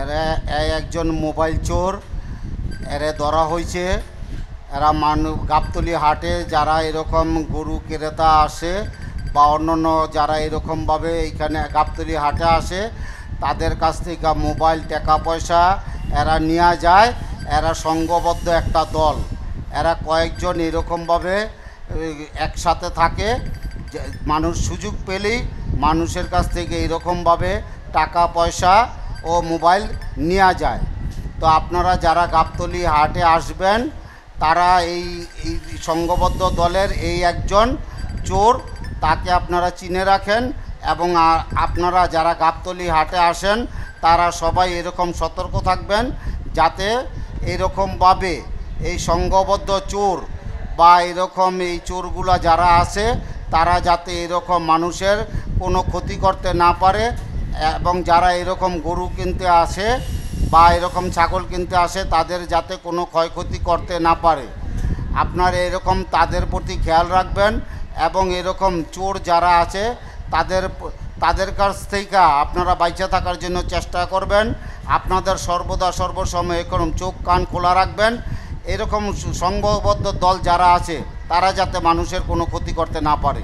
এরা একজন মোবাইল চোর, এরে ধরা হয়েছে। এরা গাবতলী হাটে যারা এরকম গরু ক্রেতা আসে বা অন্যান্য যারা এরকমভাবে এইখানে গাবতলী হাটে আসে, তাদের কাছ থেকে মোবাইল, টাকা পয়সা এরা নিয়ে যায়। এরা সংঘবদ্ধ একটা দল, এরা কয়েকজন এরকমভাবে একসাথে থাকে। মানুষ সুযোগ পেলেই মানুষের কাছ থেকে এরকমভাবে টাকা পয়সা ও মোবাইল নেওয়া যায়। তো আপনারা যারা গাবতলী হাটে আসবেন, তারা এই সংঘবদ্ধ দলের এই একজন চোর, তাকে আপনারা চিনে রাখেন। এবং আপনারা যারা গাবতলী হাটে আসেন, তারা সবাই এরকম সতর্ক থাকবেন, যাতে এরকমভাবে এই সংঘবদ্ধ চোর বা এরকম এই চোরগুলা যারা আছে, তারা যাতে এরকম মানুষের কোনো ক্ষতি করতে না পারে। এবং যারা এরকম গরু কিনতে আসে বা এরকম ছাগল কিনতে আসে, তাদের যাতে কোনো ক্ষয়ক্ষতি করতে না পারে। আপনারা এরকম তাদের প্রতি খেয়াল রাখবেন। এবং এরকম চোর যারা আছে তাদের কাছ থেকে আপনারা বাইচে থাকার জন্য চেষ্টা করবেন। আপনাদের সর্বদা সর্বসময় এরকম চোখ কান খোলা রাখবেন। এরকম সংঘবদ্ধ দল যারা আছে, তারা যাতে মানুষের কোনো ক্ষতি করতে না পারে।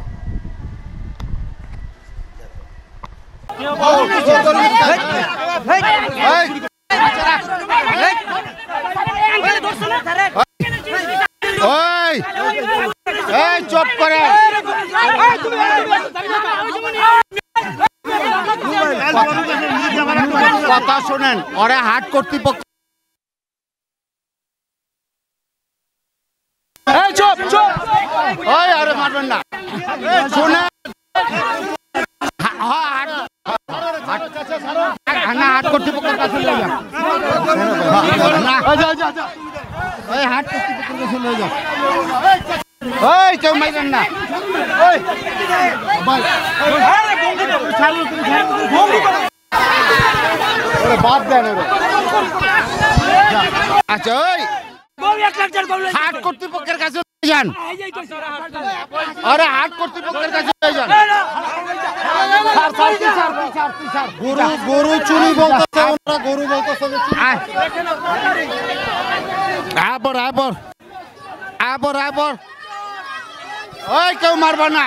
চুপ করে কথা শোনেন। ওরা হাট কর্তৃপক্ষ আরে মারবেন না, শোনেন। হাট কর্তৃপক্ষের কাছে লয়ে যান, হাট কর্তৃপক্ষের কাছে লয়ে যান। কেউ মারবেন না। বাদ দেন। আচ্ছা, হাট কর্তৃপক্ষের কাছে যান। আরে হাট কর্তৃপক্ষের কাছে যান। গরু চুরি বলতেছে, গরু বলতেছে। কেউ মারবা না।